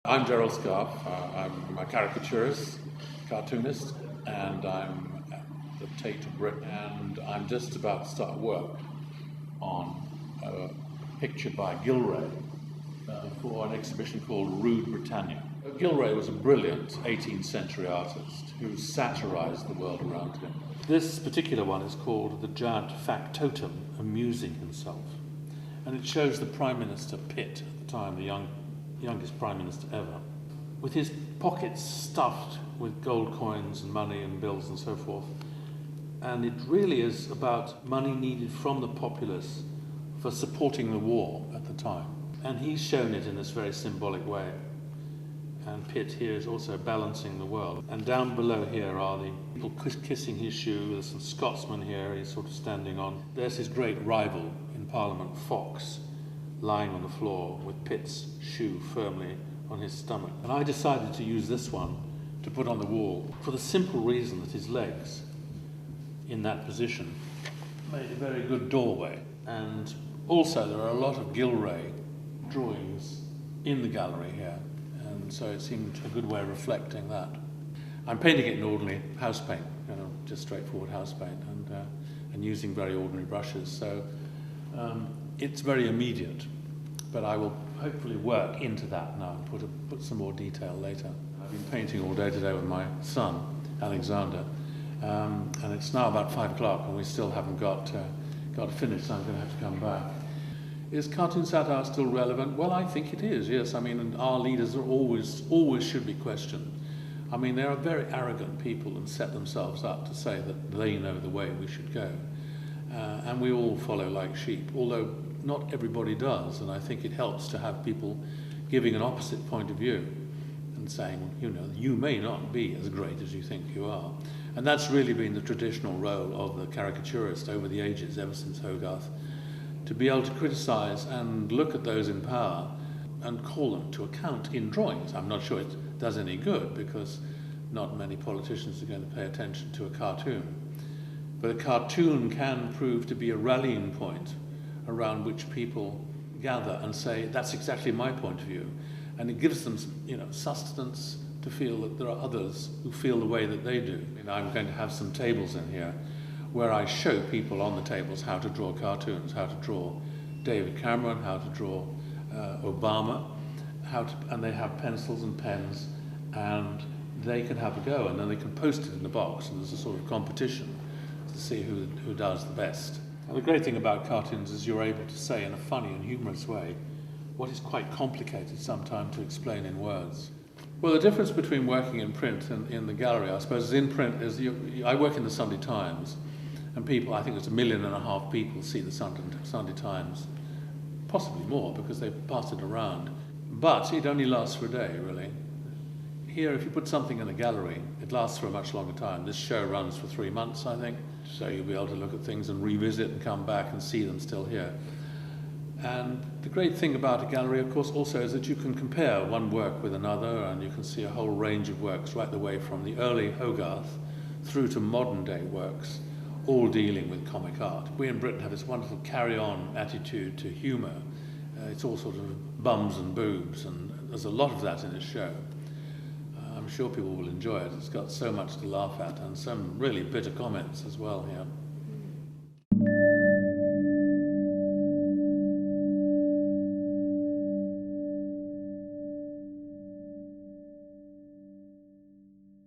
I'm Gerald Scarfe. I'm a caricaturist, cartoonist, and I'm at the Tate Britain, and I'm just about to start work on a picture by Gillray for an exhibition called Rude Britannia. Gillray was a brilliant 18th century artist who satirized the world around him. This particular one is called The Giant Factotum Amusing Himself, and it shows the Prime Minister Pitt at the time, the youngest Prime Minister ever, with his pockets stuffed with gold coins and money and bills and so forth. And it really is about money needed from the populace for supporting the war at the time. And he's shown it in this very symbolic way. And Pitt here is also balancing the world. And down below here are the people kissing his shoe. There's some Scotsman here he's sort of standing on. There's his great rival in Parliament, Fox, lying on the floor with Pitt's shoe firmly on his stomach. And I decided to use this one to put on the wall for the simple reason that his legs in that position made a very good doorway. And also there are a lot of Gillray drawings in the gallery here, and so it seemed a good way of reflecting that. I'm painting it in ordinary house paint, just straightforward house paint, and using very ordinary brushes. So it's very immediate, but I will hopefully work into that now and put some more detail later. I've been painting all day today with my son, Alexander, and it's now about 5 o'clock and we still haven't got finished, so I'm going to have to come back. Is cartoon satire still relevant? Well, I think it is, yes. I mean, and our leaders are always should be questioned. I mean, they are very arrogant people and set themselves up to say that they know the way we should go. And we all follow like sheep, although not everybody does, and I think it helps to have people giving an opposite point of view and saying, you may not be as great as you think you are. And that's really been the traditional role of the caricaturist over the ages, ever since Hogarth, to be able to criticize and look at those in power and call them to account in drawings. I'm not sure it does any good, because not many politicians are going to pay attention to a cartoon. But a cartoon can prove to be a rallying point around which people gather and say, that's exactly my point of view. And it gives them, sustenance to feel that there are others who feel the way that they do. I'm going to have some tables in here where I show people on the tables how to draw cartoons, how to draw David Cameron, how to draw Obama, and they have pencils and pens, and they can have a go, and then they can post it in the box, and there's a sort of competition to see who does the best. And the great thing about cartoons is you're able to say in a funny and humorous way what is quite complicated sometimes to explain in words. Well, the difference between working in print and in the gallery, I suppose, is in print is I work in the Sunday Times, and people, I think there's 1.5 million people see the Sunday Times, possibly more because they pass it around. But it only lasts for a day, really. Here, if you put something in a gallery, it lasts for a much longer time. This show runs for 3 months, I think, so you'll be able to look at things and revisit and come back and see them still here. And the great thing about a gallery, of course, also is that you can compare one work with another, and you can see a whole range of works right the way from the early Hogarth through to modern day works, all dealing with comic art. We in Britain have this wonderful carry-on attitude to humour. It's all sort of bums and boobs, and there's a lot of that in this show. I'm sure people will enjoy it. It's got so much to laugh at and some really bitter comments as well here.